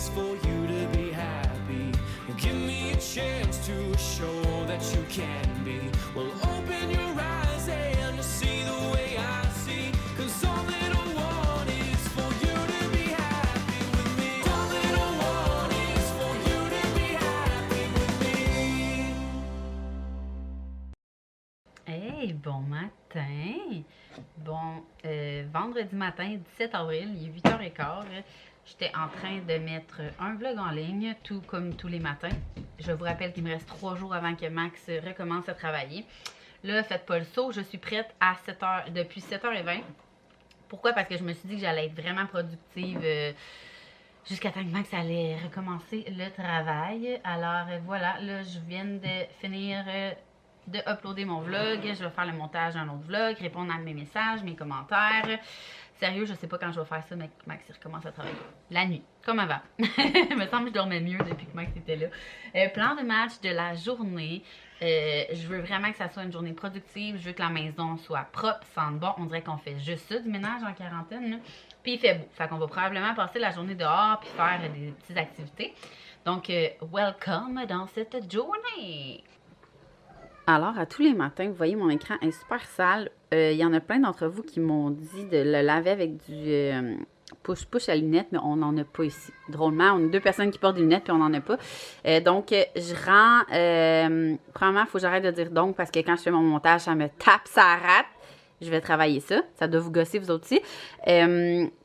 is for you to be happy. Give me a chance to show that you can be. Well, open your eyes and you'll see the way I see. 'Cause all that I want is for you to be happy with me. All that I want is for you to be happy with me. Hey, bon matin! Bon, vendredi matin, 17 avril, il est 8h15. J'étais en train de mettre un vlog en ligne, tout comme tous les matins. Je vous rappelle qu'il me reste 3 jours avant que Max recommence à travailler. Là, faites pas le saut, je suis prête à 7h, depuis 7h20. Pourquoi? Parce que je me suis dit que j'allais être vraiment productive jusqu'à temps que Max allait recommencer le travail. Alors voilà, là, je viens de finir de uploader mon vlog. Je vais faire le montage d'un autre vlog, répondre à mes messages, mes commentaires. Sérieux, je sais pas quand je vais faire ça, mais Max il recommence à travailler. La nuit, comme avant. Il me semble que je dormais mieux depuis que Max était là. Plan de match de la journée. Je veux vraiment que ça soit une journée productive. Je veux que la maison soit propre, sente bon. On dirait qu'on fait juste ça, du ménage en quarantaine. Là. Puis il fait beau. Fait qu'on va probablement passer la journée dehors puis faire des petites activités. Donc, welcome dans cette journée. Alors, à tous les matins, vous voyez, mon écran est super sale. Il y en a plein d'entre vous qui m'ont dit de le laver avec du push-push à lunettes, mais on n'en a pas ici. Drôlement, on a 2 personnes qui portent des lunettes, puis on n'en a pas. Donc, je rends... premièrement, il faut que j'arrête de dire donc, parce que quand je fais mon montage, ça me tape, ça rate. Je vais travailler ça. Ça doit vous gosser, vous autres aussi.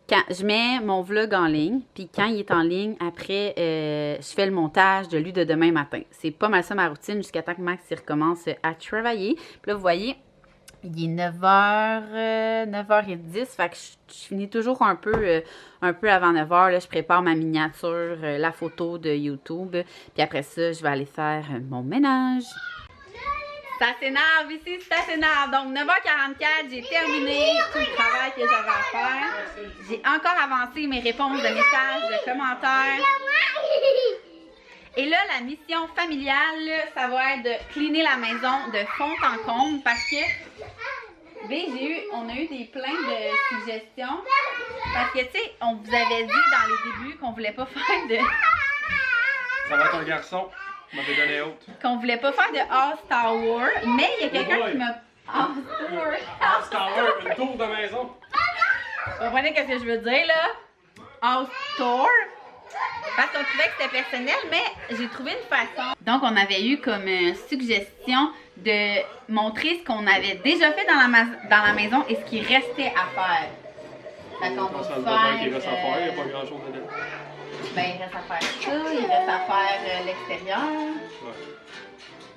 Quand je mets mon vlog en ligne, puis quand il est en ligne, après, je fais le montage de lui de demain matin. C'est pas mal ça ma routine jusqu'à temps que Max il recommence à travailler. Puis là, vous voyez, il est 9h10, fait que je finis toujours un peu avant 9h. Là, je prépare ma miniature, la photo de YouTube. Puis après ça, je vais aller faire mon ménage. Ça s'énerve ici, ça s'énerve. Donc, 9h44, j'ai terminé tout le travail que j'avais à faire. J'ai encore avancé mes réponses de messages, de commentaires. Et là, la mission familiale, ça va être de cleaner la maison de fond en comble parce que, on a eu des plaintes de suggestions. Parce que, tu sais, on vous avait dit dans les débuts qu'on voulait pas faire de... Ça va être un garçon. Qu'on voulait pas faire de House Tower, mais il y a quelqu'un qui m'a... House Tower, une tour de maison. Vous comprenez ce que je veux dire, là? House Tour. Parce qu'on trouvait que c'était personnel, mais j'ai trouvé une façon. Donc, on avait eu comme suggestion de montrer ce qu'on avait déjà fait dans la maison et ce qui restait à faire. Fait qu'on va faire... Il reste à faire, il n'y a pas grand-chose dedans. Ben, il reste à faire ça, il reste à faire l'extérieur. Ouais.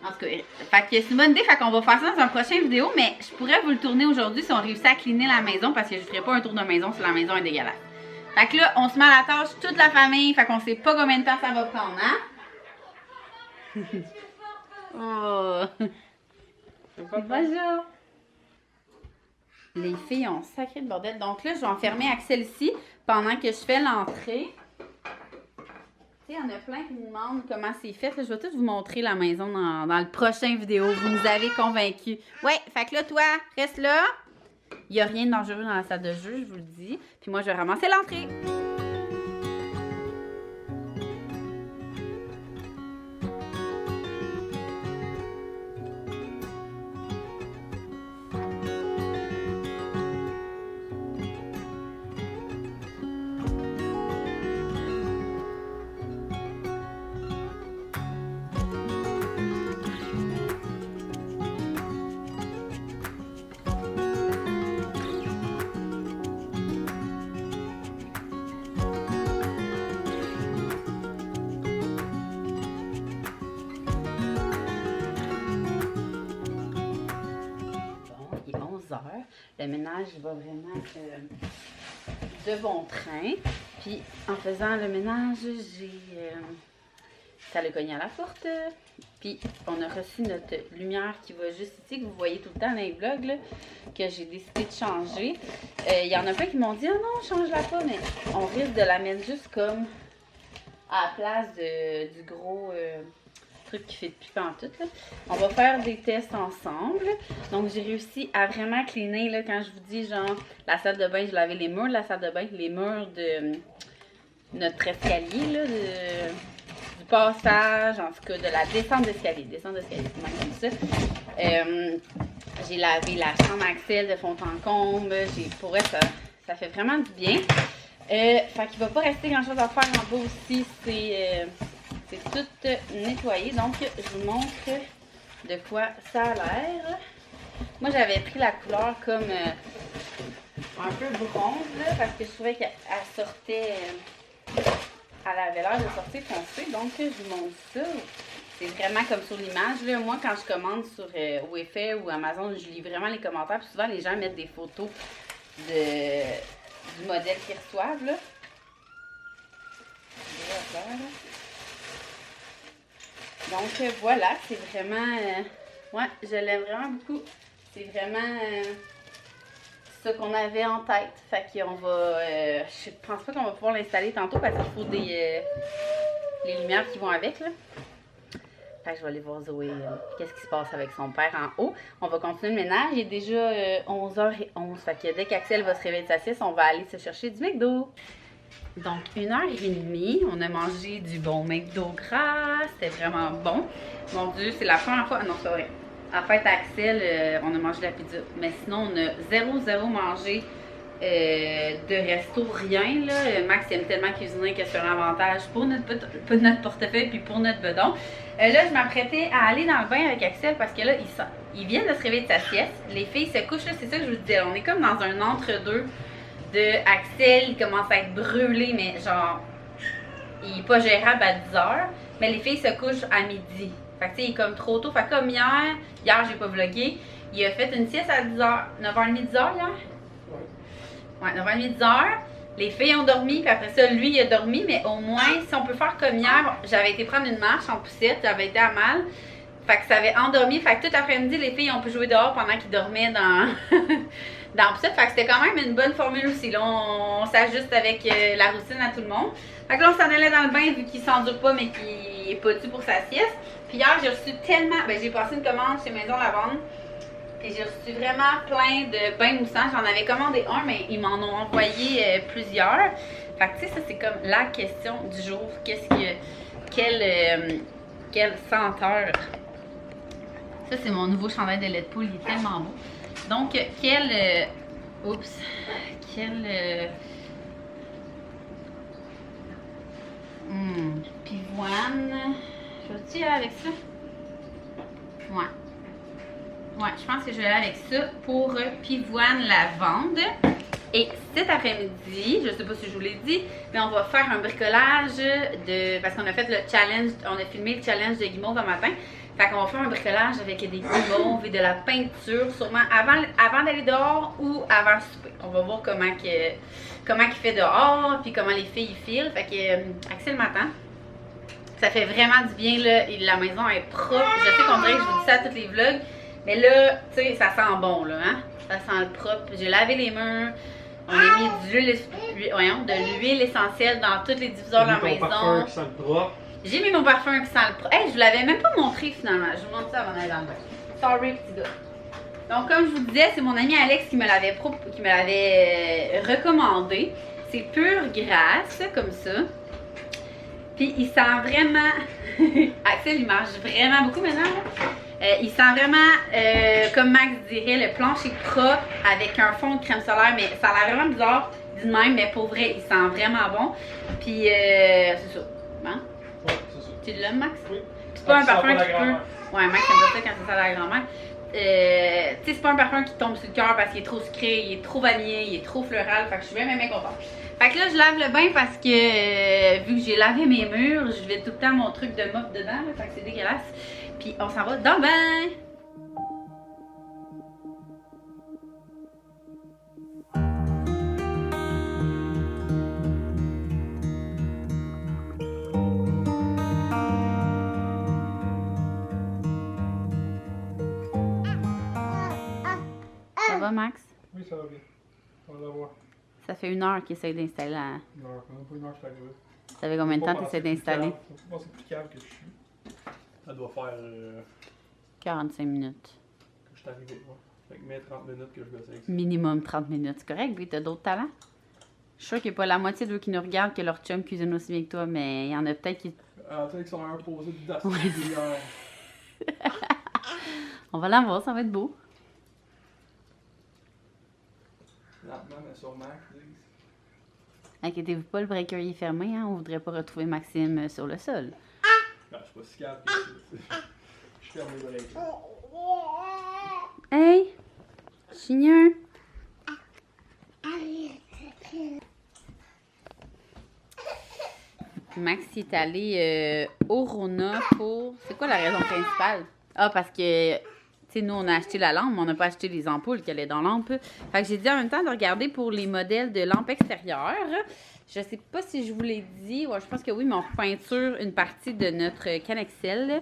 En tout cas, fait que c'est une bonne idée, fait qu'on va faire ça dans un prochain vidéo, mais je pourrais vous le tourner aujourd'hui si on réussit à cleaner la maison parce que je ne ferai pas un tour de maison si la maison est dégueulasse. Fait que là, on se met à la tâche, toute la famille, fait qu'on sait pas combien de temps ça va prendre, hein? Oh! Bonjour! Les filles ont sacré de bordel. Donc là, je vais enfermer Axel ici pendant que je fais l'entrée. Il y en a plein qui me demandent comment c'est fait. Là, je vais tout vous montrer la maison dans le prochain vidéo. Vous nous avez convaincus. Ouais, fait que là, toi, reste là. Il n'y a rien de dangereux dans la salle de jeu, je vous le dis. Puis moi, je vais ramasser l'entrée. Le ménage va vraiment de bon train. Puis en faisant le ménage, ça le cogné à la porte. Puis on a reçu notre lumière qui va juste ici, que vous voyez tout le temps dans les vlogs, là, que j'ai décidé de changer. Il y en a plein qui m'ont dit « Ah non, change-la pas », mais on risque de la mettre juste comme à la place du gros... truc qui fait plus pantoute, là. On va faire des tests ensemble. Donc, j'ai réussi à vraiment cleaner, là, quand je vous dis, genre, la salle de bain, je lavais les murs de la salle de bain, les murs notre escalier, là, du passage, en tout cas, de la descente d'escalier. Descente d'escalier, c'est même comme ça. J'ai lavé la chambre à Axel de fond en comble. Pour elle, ça fait vraiment du bien. Fait qu'il va pas rester grand chose à faire en bas aussi. C'est tout nettoyé. Donc, je vous montre de quoi ça a l'air. Moi, j'avais pris la couleur comme un peu bronze, là, parce que je trouvais qu'elle sortait. Elle avait l'air de sortir foncée. Donc, je vous montre ça. C'est vraiment comme sur l'image. Là. Moi, quand je commande sur Wayfair ou Amazon, je lis vraiment les commentaires. Puis souvent, les gens mettent des photos du modèle qu'ils reçoivent. Là. Donc, voilà. C'est vraiment... ouais, je l'aime vraiment beaucoup. C'est vraiment ça qu'on avait en tête. Fait qu'on va... je pense pas qu'on va pouvoir l'installer tantôt parce qu'il faut les lumières qui vont avec, là. Fait que je vais aller voir Zoé, qu'est-ce qui se passe avec son père en haut. On va continuer le ménage. Il est déjà 11h11. Fait que dès qu'Axel va se réveiller de sa sieste, on va aller se chercher du McDo. Donc, 1h30, on a mangé du bon McDo gras. C'était vraiment bon. Mon Dieu, c'est la première fois... Ah non, c'est vrai. En fait, à Axel, on a mangé de la pizza. Mais sinon, on a zéro mangé de resto, rien. Là. Max aime tellement cuisiner que c'est un avantage pour notre portefeuille puis pour notre bedon. Là, je m'apprêtais à aller dans le bain avec Axel parce que là, il vient de se réveiller de sa sieste. Les filles se couchent, là, c'est ça que je vous disais. On est comme dans un entre-deux de Axel. Il commence à être brûlé, mais genre, il est pas gérable à 10h. Mais les filles se couchent à midi. Fait que tu sais, il est comme trop tôt. Fait que comme hier j'ai pas vlogué. Il a fait une sieste à 10h, 9h30, 10h hier? Ouais, 9h30, 10h. Les filles ont dormi, puis après ça, lui, il a dormi, mais au moins, si on peut faire comme hier, j'avais été prendre une marche en poussette, j'avais été à mal. Fait que ça avait endormi. Fait que tout l'après-midi, les filles ont pu jouer dehors pendant qu'ils dormaient dans la poussette. Fait que c'était quand même une bonne formule aussi. Là, on s'ajuste avec la routine à tout le monde. Fait que là, on s'en allait dans le bain vu qu'il s'endure pas, mais qu'il est pas dû pour sa sieste. Puis hier, j'ai reçu tellement... Ben, j'ai passé une commande chez Maison Lavande. Et j'ai reçu vraiment plein de bains moussants. J'en avais commandé un, mais ils m'en ont envoyé plusieurs. Fait que tu sais, ça c'est comme la question du jour. Quelle senteur. Ça c'est mon nouveau chandail de lait de poule, il est tellement beau. Donc, pivoine. Je vais-tu y aller avec ça? Ouais. Ouais, je pense que je vais aller avec ça pour pivoine lavande. Et cet après-midi, je sais pas si je vous l'ai dit, mais on va faire un bricolage parce qu'on a fait le challenge, on a filmé le challenge de guimauve un matin. Fait qu'on va faire un bricolage avec des guimauves et de la peinture, sûrement avant d'aller dehors ou avant le souper. On va voir comment il fait dehors, puis comment les filles y filent. Fait que Axel m'attend. Ça fait vraiment du bien, là. La maison est propre. Je sais qu'on dirait que je vous dis ça à tous les vlogs. Mais là, tu sais, ça sent bon, là, hein? Ça sent le propre. J'ai lavé les murs. On a mis de l'huile essentielle dans tous les diffuseurs de la maison. Parfum qui sent le propre. J'ai mis mon parfum qui sent le propre. Hey, je vous l'avais même pas montré, finalement. Je vous montre ça avant d'aller dans le bain. Sorry, petit gars. Donc, comme je vous disais, c'est mon ami Alex qui me l'avait recommandé. C'est pure grâce, comme ça. Puis, il sent vraiment... Axel, il marche vraiment beaucoup maintenant, là. Il sent vraiment, comme Max dirait, le plancher propre avec un fond de crème solaire. Mais ça a l'air vraiment bizarre, dit de même, mais pour vrai, il sent vraiment bon. Puis, c'est ça. Hein? Ouais, c'est ça. Tu l'aimes, Max? Oui. C'est pas un parfum qui peut... Ouais, Max aime pas ça quand ça sent la grand-mère. Tu sais, c'est pas un parfum qui tombe sur le cœur parce qu'il est trop sucré, il est trop vanillé, il est trop floral. Fait que je suis bien contente. Fait que là, je lave le bain parce que vu que j'ai lavé mes murs, je vais tout le temps mon truc de mop dedans. Là, fait que c'est dégueulasse. Puis on s'en va dans le bain. Ça va, Max? Oui, ça va bien. On va la voir. Ça fait 1 heure qu'il essaye d'installer la... 1 heure, pas 1 heure, je suis arrivé. Ça fait combien de temps que tu essaies d'installer? Moi, c'est plus calme que je suis. Ça doit faire... 45 minutes. Que je suis arrivé, ouais. Fait que mets 30 minutes que je gosse avec ça. Minimum 30 minutes. C'est correct, puis t'as d'autres talents? Je suis sûre qu'il n'y a pas la moitié d'eux qui nous regardent que leur chum cuisine aussi bien que toi, mais il y en a peut-être qui... Peut-être qu'ils sont un posé dedans. On va l'avoir, ça va être beau. Lentement, mais sûrement, qu'ils disent. Inquiétez-vous pas, le breaker est fermé, hein? On voudrait pas retrouver Maxime sur le sol. Ben, je suis pas si calme que ça. Je ferme les oreilles. Hey! Chignon! Max est allé au Rona pour... C'est quoi la raison principale? Ah, parce que, tu sais, nous, on a acheté la lampe, mais on n'a pas acheté les ampoules qui allaient dans la lampe. Fait que j'ai dit en même temps de regarder pour les modèles de lampes extérieures. Je sais pas si je vous l'ai dit. Ouais, je pense que oui, mais on peinture une partie de notre Canexel.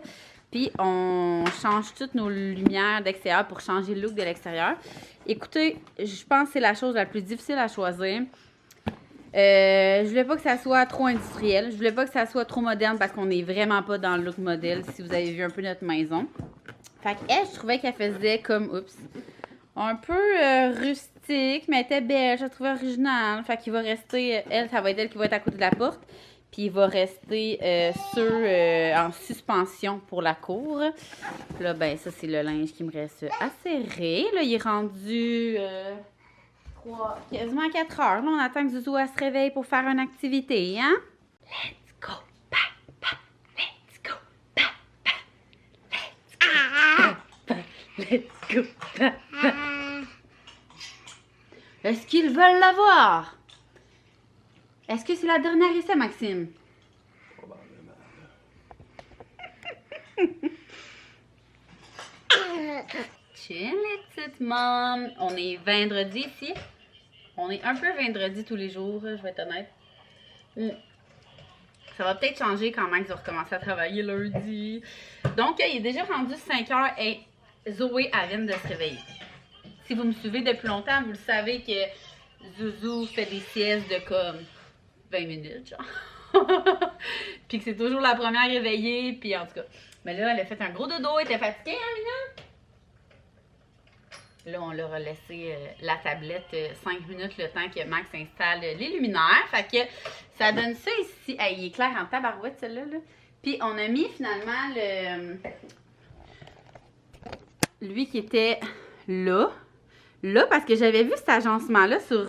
Puis, on change toutes nos lumières d'extérieur pour changer le look de l'extérieur. Écoutez, je pense que c'est la chose la plus difficile à choisir. Je voulais pas que ça soit trop industriel. Je voulais pas que ça soit trop moderne parce qu'on n'est vraiment pas dans le look modèle, si vous avez vu un peu notre maison. Fait qu'elle, je trouvais qu'elle faisait comme, oups, un peu rustique, mais elle était belle, je la trouvais originale. Fait qu'il va rester, elle, ça va être elle qui va être à côté de la porte. Puis il va rester en suspension pour la cour. Puis là, ben ça, c'est le linge qui me reste à serrer. Là, il est rendu... quasiment 4 heures. Là, on attend que Zouzou elle se réveille pour faire une activité, hein? Let's go, papa! Let's go, papa! Let's go, papa! Est-ce qu'ils veulent l'avoir? Est-ce que c'est la dernière essai, Maxime? Probablement. Chill, les petites mômes. On est vendredi ici. On est un peu vendredi tous les jours, je vais être honnête. Ça va peut-être changer quand Max va recommencer à travailler lundi. Donc, il est déjà rendu 5 heures et Zoé, elle vient de se réveiller. Si vous me suivez depuis longtemps, vous le savez que Zouzou fait des siestes de comme 20 minutes, genre. Puis que c'est toujours la première réveillée, puis en tout cas. Mais là, elle a fait un gros dodo, elle était fatiguée, hein, Mina? Là, on leur a laissé la tablette 5 minutes le temps que Max installe les luminaires. Fait que ça donne ça ici. Hey, il est clair en tabarouette, celle-là. Là. Puis on a mis finalement lui qui était là. Là, parce que j'avais vu cet agencement-là sur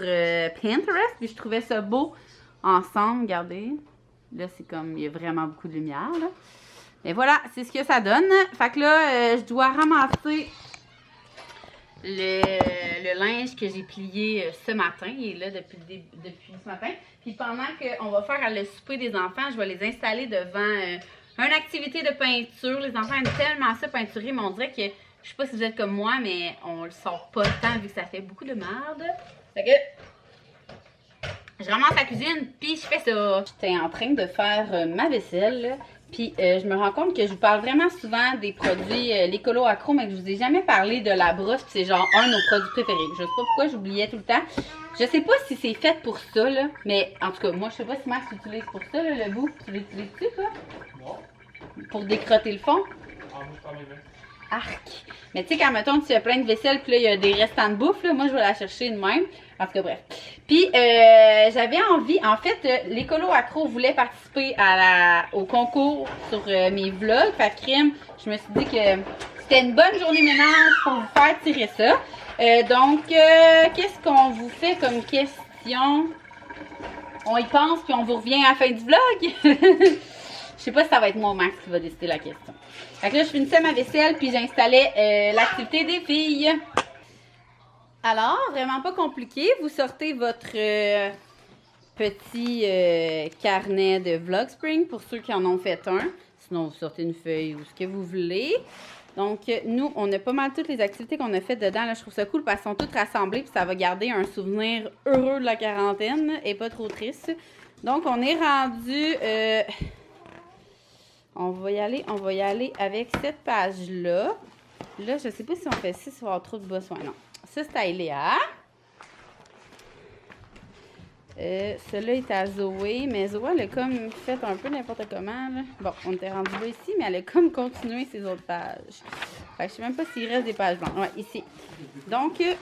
Pinterest. Puis je trouvais ça beau ensemble. Regardez. Là, c'est comme, il y a vraiment beaucoup de lumière. Là. Et voilà, c'est ce que ça donne. Fait que là, je dois ramasser... Le linge que j'ai plié ce matin, il est là depuis ce matin. Puis pendant qu'on va faire le souper des enfants, je vais les installer devant une activité de peinture. Les enfants aiment tellement ça peinturer, mais on dirait que, je sais pas si vous êtes comme moi, mais on le sort pas tant vu que ça fait beaucoup de merde. Fait que je ramasse la cuisine, puis je fais ça. J'étais en train de faire ma vaisselle, là. Puis je me rends compte que je vous parle vraiment souvent des produits l'écolo accro, mais que je vous ai jamais parlé de la brosse, puis c'est genre un de nos produits préférés. Je sais pas pourquoi j'oubliais tout le temps. Je sais pas si c'est fait pour ça, là, mais en tout cas, moi je sais pas si Max l'utilise pour ça, là, le bout. Tu l'utilises-tu, toi? Non. Pour décrotter le fond? Ah, moi, je prends mes mains. Arc! Mais tu sais, quand mettons, tu as plein de vaisselle, puis là, il y a des restants de bouffe, là, moi, je vais la chercher de même. En tout cas, bref. Puis, j'avais envie, en fait, l'écolo accro voulait participer au concours sur mes vlogs. Fait que, crime, je me suis dit que c'était une bonne journée ménage pour vous faire tirer ça. Donc, qu'est-ce qu'on vous fait comme question? On y pense, puis on vous revient à la fin du vlog. Je sais pas si ça va être moi ou Max qui va décider la question. Fait que là, je finissais ma vaisselle, puis j'installais l'activité des filles. Alors, vraiment pas compliqué. Vous sortez votre petit carnet de Vlogspring pour ceux qui en ont fait un. Sinon, vous sortez une feuille ou ce que vous voulez. Donc, nous, on a pas mal toutes les activités qu'on a faites dedans. Là, je trouve ça cool parce qu'elles sont toutes rassemblées, puis ça va garder un souvenir heureux de la quarantaine et pas trop triste. Donc, on est rendu... On va y aller avec cette page-là. Là, je sais pas si on fait ça, ça va avoir trop de besoin. Non. Ça, c'est à Eléa. Celui-là est à Zoé, mais Zoé, elle a comme fait un peu n'importe comment. Là. Bon, on était rendu là ici, mais elle a comme continué ses autres pages. Fait que je sais même pas s'il reste des pages blanches. Ouais, ici. Donc, là,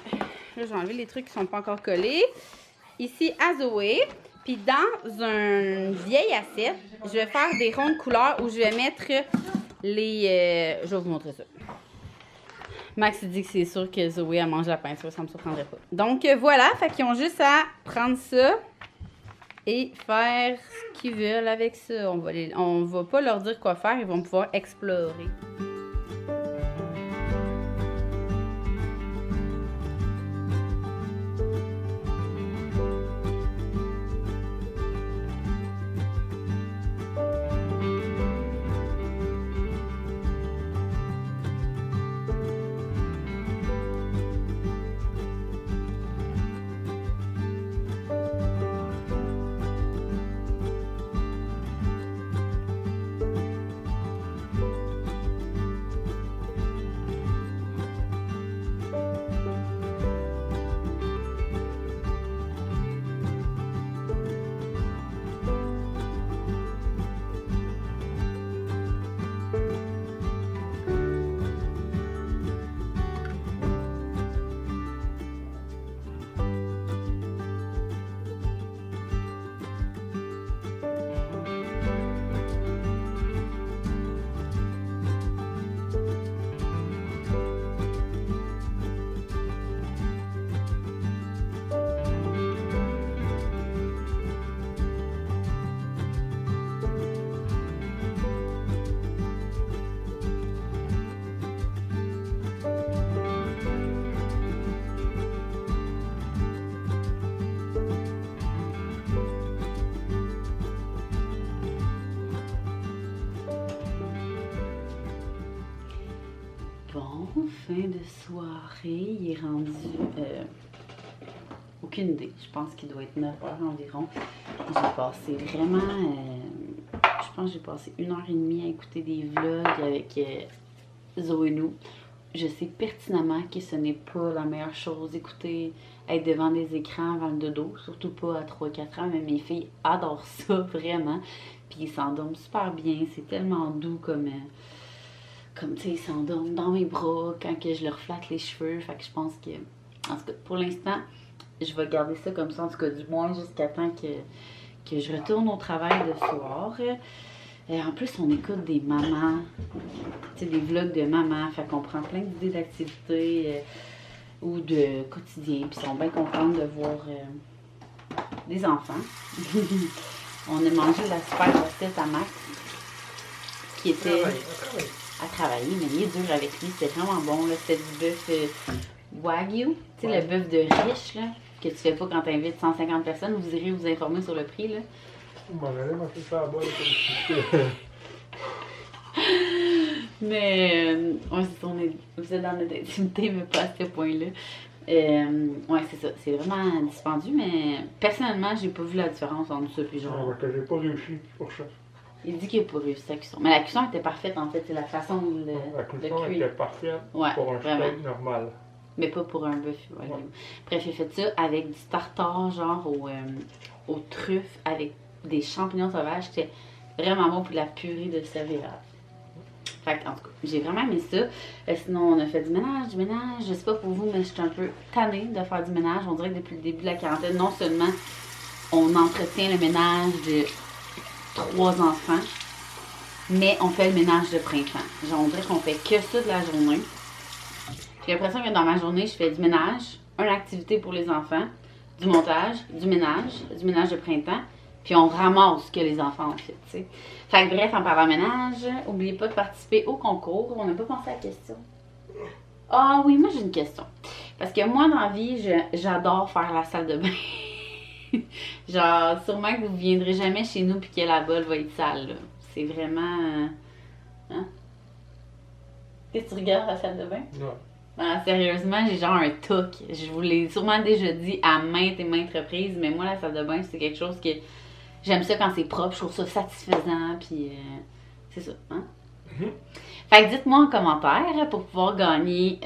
je vais enlever les trucs qui sont pas encore collés. ici à Zoé. Puis dans une vieille assiette, je vais faire des ronds de couleur où je vais mettre les... je vais vous montrer ça. Max dit que c'est sûr que Zoé a mangé la peinture, ça me surprendrait pas. Donc voilà, fait qu'ils ont juste à prendre ça et faire ce qu'ils veulent avec ça. On va pas leur dire quoi faire, ils vont pouvoir explorer. Bon, fin de soirée, il est rendu... aucune idée, je pense qu'il doit être 9 h environ. J'ai passé vraiment... je pense que j'ai passé 1h30 à écouter des vlogs avec Zoé Lou. Je sais pertinemment que ce n'est pas la meilleure chose d'écouter, être devant des écrans avant le dodo, surtout pas à 3-4 ans, mais mes filles adorent ça vraiment. Puis ils s'endorment super bien, c'est tellement doux comme tu sais, ils s'endorment dans mes bras quand que je leur flatte les cheveux. Fait que je pense que, en tout cas, pour l'instant, je vais garder ça comme ça, en tout cas, du moins jusqu'à temps que je retourne au travail le soir. En plus, on écoute des mamans, tu sais, des vlogs de mamans. Fait qu'on prend plein d'idées d'activités ou de quotidien. Puis ils sont bien contents de voir des enfants. On a mangé la super recette à Max, qui était... à travailler, mais il est dur avec lui, c'était vraiment bon, là, c'était du bœuf Wagyu, tu sais, le bœuf de riche, là, que tu fais pas quand t'invites 150 personnes, vous irez vous informer sur le prix, là. Mais, vous êtes dans notre intimité, mais pas à ce point-là. Ouais, c'est ça, c'est vraiment dispendieux, mais personnellement, j'ai pas vu la différence entre ça et genre. Ouais, que j'ai pas réussi pour ça. Il dit qu'il n'a pas réussi la cuisson. Mais la cuisson était parfaite en fait, c'est la façon de La cuisson était parfaite pour un steak normal. Mais pas pour un bœuf. Ouais. Bref, j'ai fait ça avec du tartare genre aux truffes avec des champignons sauvages. C'était vraiment bon pour la purée de céréales. Fait en tout cas, j'ai vraiment aimé ça. Sinon, on a fait du ménage. Je sais pas pour vous, mais je suis un peu tannée de faire du ménage. On dirait que depuis le début de la quarantaine, non seulement on entretient le ménage de 3 enfants, mais on fait le ménage de printemps. Genre, on dirait qu'on fait que ça de la journée. J'ai l'impression que dans ma journée, je fais du ménage, une activité pour les enfants, du montage, du ménage de printemps, puis on ramasse ce que les enfants ont fait, tu sais. Fait que bref, en parlant de ménage, n'oubliez pas de participer au concours. On n'a pas pensé à la question. Ah oui, moi j'ai une question. Parce que moi, dans la vie, j'adore faire la salle de bain. Genre, sûrement que vous viendrez jamais chez nous puis que la bolle va être sale, là. C'est vraiment... Hein? Qu'est-ce que tu regardes la salle de bain? Ouais. Ah, sérieusement, j'ai genre un toc. Je vous l'ai sûrement déjà dit à maintes et maintes reprises, mais moi, la salle de bain, c'est quelque chose que... J'aime ça quand c'est propre, je trouve ça satisfaisant, puis... c'est ça, hein? Mm-hmm. Fait que dites-moi en commentaire pour pouvoir gagner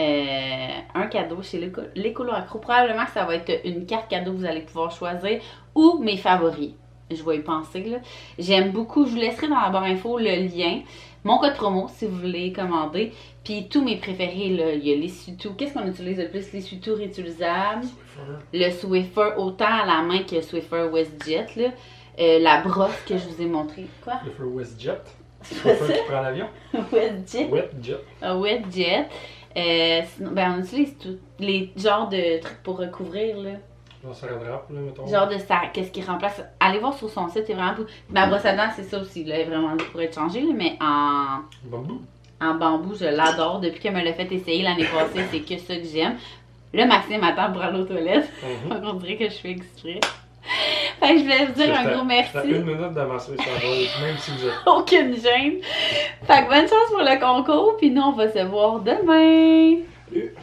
un cadeau chez l'Écolo Accro. Probablement que ça va être une carte cadeau que vous allez pouvoir choisir ou mes favoris. je vais y penser, là. J'aime beaucoup, je vous laisserai dans la barre info le lien. Mon code promo, si vous voulez commander. Puis tous mes préférés, là, il y a l'essuie-tout. Qu'est-ce qu'on utilise le plus? L'essuie-tout réutilisable. Le Swiffer, autant à la main que le Swiffer WestJet, là. La brosse que je vous ai montrée. Quoi? Swiffer WestJet. C'est pas Swiffer ça? qui prend l'avion. WestJet. WestJet. WestJet. Sinon, ben, on utilise tous les genres de trucs pour recouvrir, là. Genre ça rattrape, là, mettons. Genre de ça, qu'est-ce qui remplace. Allez voir sur son site, c'est vraiment beau. Ma brosse à dents, c'est ça aussi, là, elle est vraiment pour être changée, là, mais Bambou. en bambou, je l'adore. Depuis qu'elle me l'a fait essayer l'année passée, c'est que ça que j'aime. Là, Maxime attend pour aller aux toilettes. Donc, on dirait que je fais exprès. Fait que je voulais vous dire un gros merci. T'as 1 minute d'avancer, ça va, même si vous êtes. Aucune gêne. Fait que bonne chance pour le concours, puis nous, on va se voir demain. Salut.